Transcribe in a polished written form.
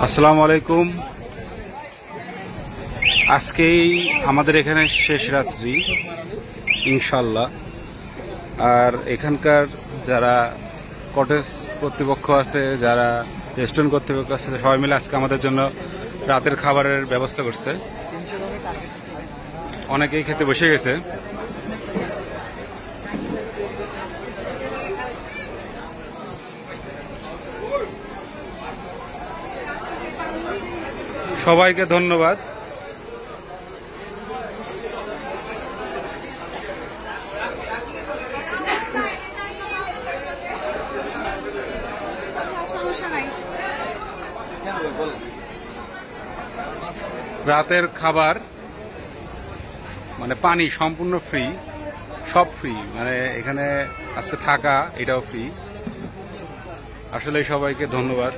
আসসালামু আলাইকুম। আজকেই আমাদের এখানে শেষ রাত্রি ইনশাল্লাহ। আর এখানকার যারা কটেজ কর্তৃপক্ষ আছে, যারা রেস্টুরেন্ট কর্তৃপক্ষ আছে, সবাই মিলে আজকে আমাদের জন্য রাতের খাবারের ব্যবস্থা করছে। অনেকেই খেতে বসে গেছে। সবাইকে ধন্যবাদ। রাতের খাবার মানে পানি সম্পূর্ণ ফ্রি, সব ফ্রি, মানে এখানে আজকে থাকা এটাও ফ্রি। আসলে সবাইকে ধন্যবাদ।